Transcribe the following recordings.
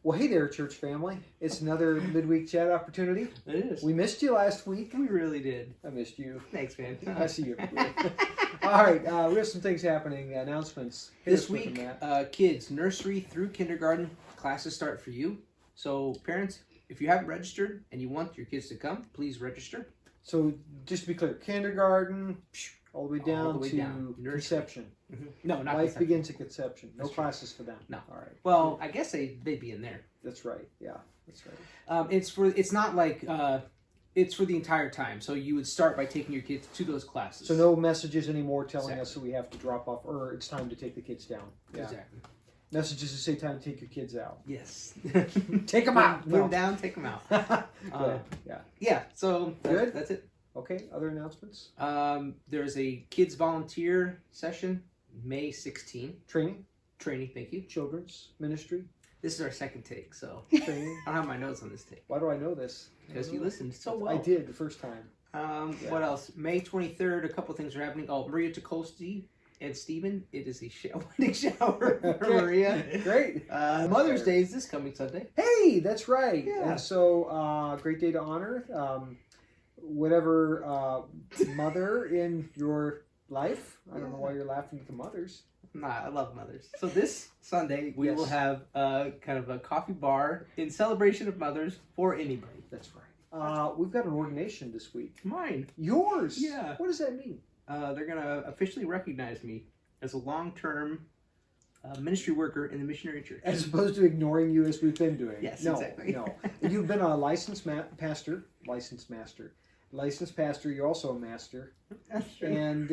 Well, hey there, church family. It's another midweek chat opportunity. It is. We missed you last week. We really did. I missed you. Thanks, man. I see you. All right, we have some things happening. Announcements. This week, kids, nursery through kindergarten, classes start for you. So, parents, if you haven't registered and you want your kids to come, please register. So, just to be clear, kindergarten, all the way down to conception. Mm-hmm. No, not Life conception. begins at conception. No That's classes for them. No. All right. Well, I guess they'd be in there. That's right. Yeah, that's right. It's not like it's for the entire time. So you would start by taking your kids to those classes. So no messages anymore telling us that we have to drop off or it's time to take the kids down. Yeah. Exactly. Messages that say time to take your kids out. Yes. Take them out. Put them down, take them out. Good. Yeah. Yeah, so Good. That's it. Okay, other announcements? There's a kids volunteer session, May 16. Training, Thank you. children's ministry, This is our second take, so training. I don't have my notes on this take. Why do I know this? Because you listened so well. I did the first time. Yeah. What else? May 23rd, a couple things are happening. Oh, Maria Tukolsky and Stephen. It is a wedding shower for Maria. Great. Mother's Day is this coming Sunday. Hey, that's right. Yeah. And so, great day to honor whatever mother in your life. I don't know why you're laughing at the mothers. Nah, I love mothers. So this Sunday, we will have kind of a coffee bar in celebration of mothers for anybody. That's right. We've got an ordination this week. Mine. Yours? Yeah. What does that mean? They're going to officially recognize me as a long-term ministry worker in the missionary church. As opposed to ignoring you as we've been doing. Yes, no, exactly. No. You've been a licensed pastor. You're also a master. That's true. And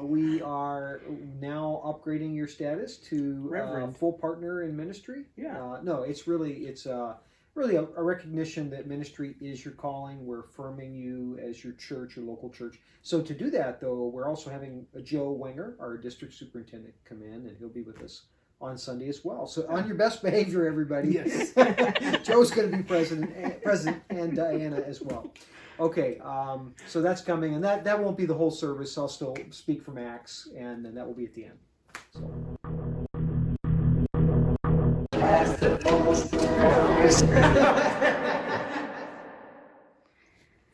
we are now upgrading your status to Reverend. Full partner in ministry. Yeah. No, it's really a recognition that ministry is your calling. We're affirming you as your church, your local church. So to do that, though, we're also having Joe Wenger, our district superintendent, come in, and he'll be with us on Sunday as well. So on your best behavior, everybody. Yes. Joe's going to be present, and Diana as well. Okay, so that's coming, and that won't be the whole service. I'll still speak from Acts, and then that will be at the end.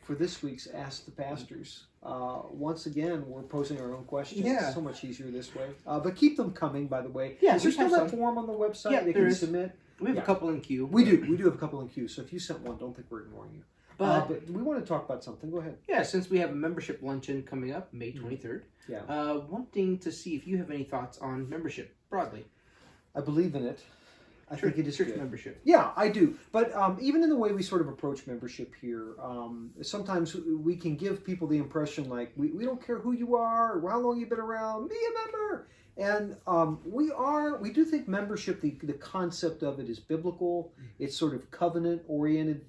For this week's Ask the Pastors, once again, we're posing our own questions. Yeah. So much easier this way. But keep them coming, by the way. Yeah, is there we still have that some. form on the website Yeah, they there can is. submit? We have a couple in queue. We do have a couple in queue, so if you sent one, don't think we're ignoring you. But we want to talk about something. Go ahead. yeah, since we have a membership luncheon coming up, May 23rd, Yeah. wanting to see if you have any thoughts on membership broadly. I believe in it. I think it is church good. membership. Yeah, I do. But even in the way we sort of approach membership here, sometimes we can give people the impression like we don't care who you are or how long you've been around, be a member. And we do think membership, the concept of it is biblical. It's sort of covenant oriented.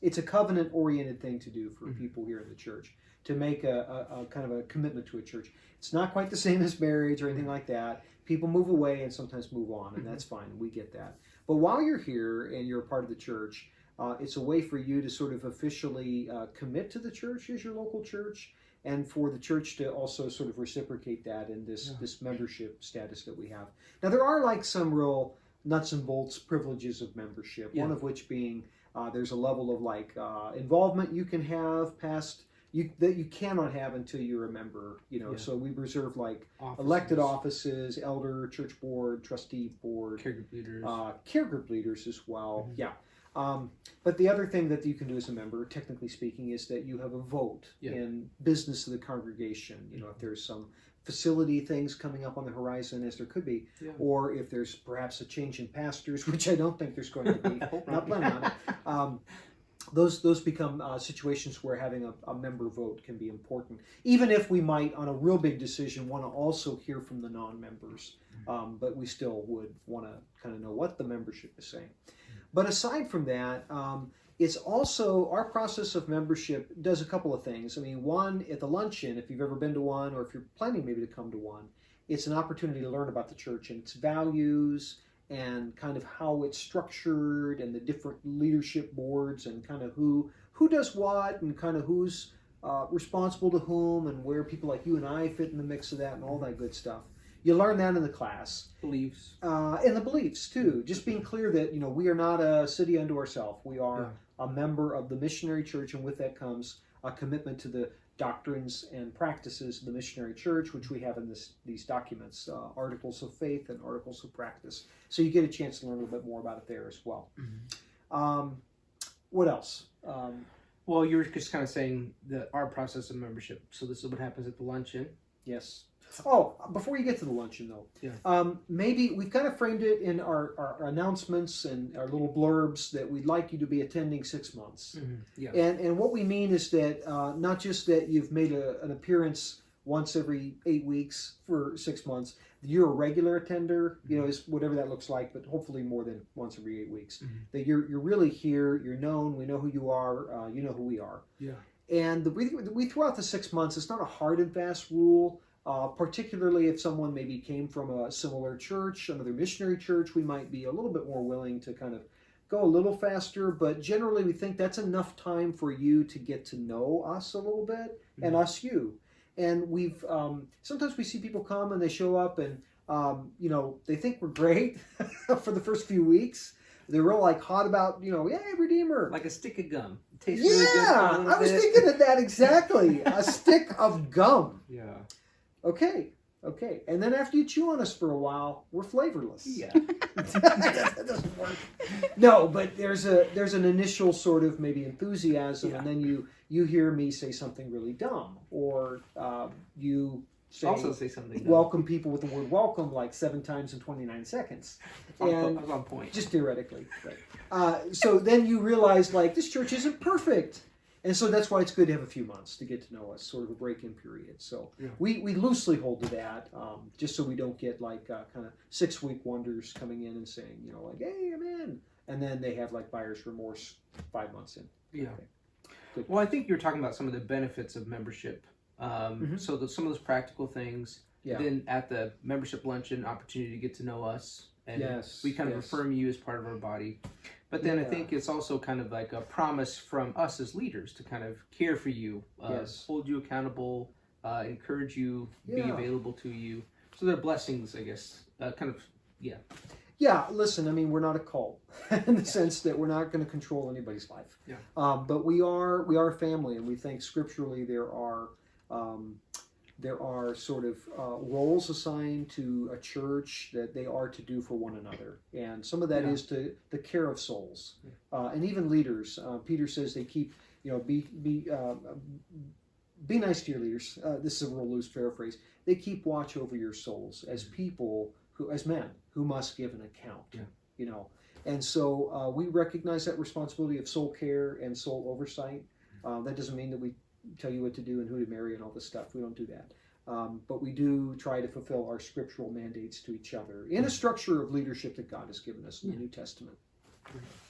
It's a covenant oriented thing to do for people here in the church, to make a kind of a commitment to a church. It's not quite the same as marriage or anything like that. People move away and sometimes move on, and that's fine. We get that. But while you're here and you're a part of the church, it's a way for you to sort of officially commit to the church as your local church, and for the church to also sort of reciprocate that in this membership status that we have. Now, there are like some real nuts and bolts privileges of membership, one of which being there's a level of like involvement you can have past that you cannot have until you're a member, so we reserve like elected offices, elder, church board, trustee board, care group leaders as well. Yeah. But the other thing that you can do as a member, technically speaking, is that you have a vote in business of the congregation. If there's some facility things coming up on the horizon, as there could be, or if there's perhaps a change in pastors, which I don't think there's going to be, not planning on it. Those become situations where having a member vote can be important, even if we might, on a real big decision, want to also hear from the non-members, but we still would want to kind of know what the membership is saying. But aside from that, it's also, our process of membership does a couple of things. I mean, one, at the luncheon, if you've ever been to one, or if you're planning maybe to come to one, it's an opportunity to learn about the church and its values, and kind of how it's structured, and the different leadership boards, and kind of who does what, and kind of who's responsible to whom, and where people like you and I fit in the mix of that, and all that good stuff. You learn that in the class. Beliefs. And the beliefs, too. Just being clear that, we are not a city unto ourselves. We are a member of the missionary church, and with that comes a commitment to the doctrines and practices of the missionary church, which we have in these documents, articles of faith and articles of practice. So you get a chance to learn a little bit more about it there as well. What else? Well, you were just kind of saying our process of membership. So this is what happens at the luncheon. Yes. Oh, before you get to the luncheon, though, maybe we've kind of framed it in our announcements and our little blurbs that we'd like you to be attending 6 months. And what we mean is that not just that you've made an appearance once every 8 weeks for 6 months, you're a regular attender, is whatever that looks like, but hopefully more than once every 8 weeks. That you're really here, you're known, we know who you are, you know who we are. And we throughout the 6 months, it's not a hard and fast rule. Particularly if someone maybe came from a similar church, another missionary church, we might be a little bit more willing to kind of go a little faster. But generally, we think that's enough time for you to get to know us a little bit and us you. And we've sometimes we see people come and they show up and they think we're great for the first few weeks. They're real hot about yay, Redeemer, like a stick of gum. It tastes really good. Yeah, I was thinking of that exactly. A stick of gum. Yeah. Okay. And then after you chew on us for a while, we're flavorless. Yeah. That doesn't work. No, but there's an initial sort of maybe enthusiasm, and then you hear me say something really dumb, or you also say something dumb. Welcome people with the word welcome 7 times in 29 seconds. I was on point. Just theoretically. Right. So then you realize this church isn't perfect. And so that's why it's good to have a few months to get to know us, sort of a break-in period. So we loosely hold to that, just so we don't get kind of 6-week wonders coming in and saying, hey, I'm in. And then they have buyer's remorse 5 months in. Yeah. Okay. Well, I think you're talking about some of the benefits of membership. So some of those practical things. Yeah. Then at the membership luncheon, opportunity to get to know us. And we kind of affirm you as part of our body. But then I think it's also kind of like a promise from us as leaders to kind of care for you, hold you accountable, encourage you, be available to you. So they're blessings, I guess, Yeah, listen, we're not a cult in the sense that we're not going to control anybody's life. Yeah. But we are a family, and we think scripturally there are sort of roles assigned to a church that they are to do for one another. And some of that is to the care of souls. And even leaders. Peter says they keep, be nice to your leaders. This is a real loose paraphrase. They keep watch over your souls as people, as men, who must give an account. And so we recognize that responsibility of soul care and soul oversight. That doesn't mean that we tell you what to do and who to marry and all this stuff. We don't do that. But we do try to fulfill our scriptural mandates to each other in a structure of leadership that God has given us in the New Testament.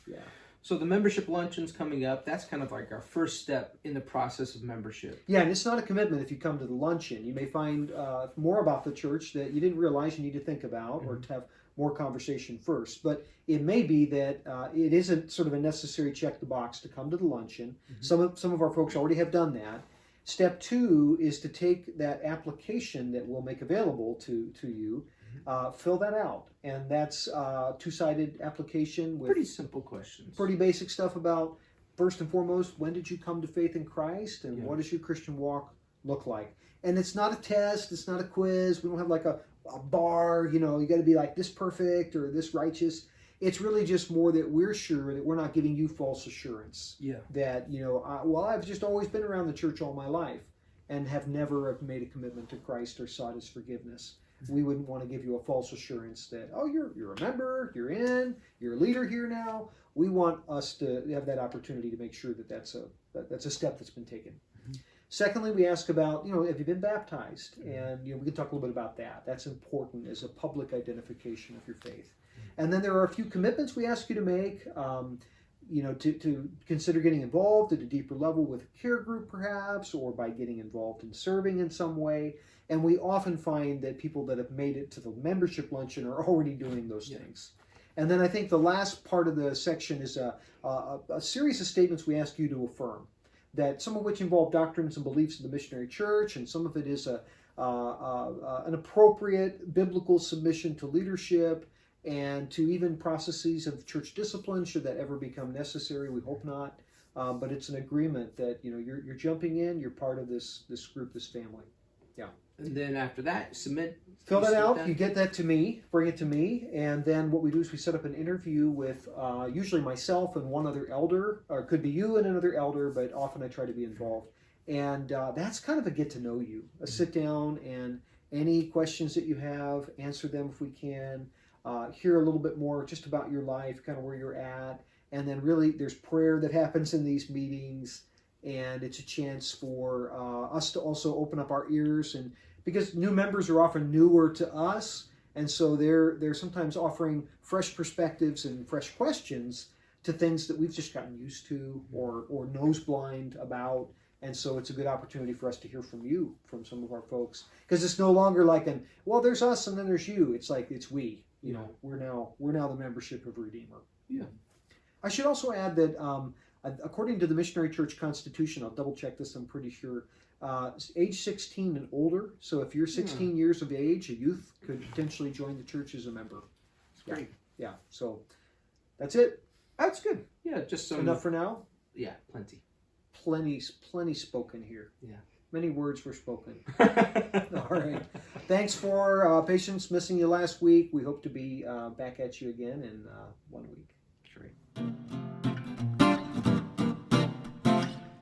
Yeah. So the membership luncheon's coming up. That's kind of like our first step in the process of membership. Yeah, and it's not a commitment if you come to the luncheon. You may find more about the church that you didn't realize you need to think about or to have more conversation first. But it may be that it isn't sort of a necessary check the box to come to the luncheon. Some of our folks already have done that. Step 2 is to take that application that we'll make available to you, fill that out. And that's a 2-sided application with pretty simple questions. Pretty basic stuff about, first and foremost, when did you come to faith in Christ? And what does your Christian walk look like? And it's not a test, it's not a quiz. We don't have a bar, you got to be this perfect or this righteous. It's really just more that we're sure that we're not giving you false assurance. Yeah. That, I've just always been around the church all my life and have never made a commitment to Christ or sought his forgiveness. We wouldn't want to give you a false assurance that, you're a member, you're a leader here now. We want us to have that opportunity to make sure that that's a step that's been taken. Secondly, we ask about, have you been baptized? And, we can talk a little bit about that. That's important as a public identification of your faith. And then there are a few commitments we ask you to make, to consider getting involved at a deeper level with a care group perhaps, or by getting involved in serving in some way. And we often find that people that have made it to the membership luncheon are already doing those things. And then I think the last part of the section is a series of statements we ask you to affirm, that some of which involve doctrines and beliefs of the missionary church, and some of it is an appropriate biblical submission to leadership and to even processes of church discipline, should that ever become necessary. We hope not. But it's an agreement that you're jumping in, you're part of this group, this family. Yeah. And then after that, fill that out. You get that to me, bring it to me, and then what we do is we set up an interview with usually myself and one other elder, or it could be you and another elder, but often I try to be involved. And that's kind of a get to know you, a sit down, and any questions that you have, answer them if we can. Hear a little bit more just about your life, kind of where you're at. And then really there's prayer that happens in these meetings, and it's a chance for us to also open up our ears, and because new members are often newer to us, and so they're sometimes offering fresh perspectives and fresh questions to things that we've just gotten used to or nose blind about. And so it's a good opportunity for us to hear from you, from some of our folks, because it's no longer like there's us and then there's you. It's like it's we. We're now the membership of Redeemer. Yeah. I should also add that according to the Missionary Church Constitution, I'll double check this, I'm pretty sure, age 16 and older. So if you're 16 years of age, a youth could potentially join the church as a member. That's great. Yeah. So that's it. That's good. Yeah, just some... Enough for now? Yeah, plenty. Plenty spoken here. Yeah. Many words were spoken. All right. Thanks for patience missing you last week. We hope to be back at you again in 1 week. Great.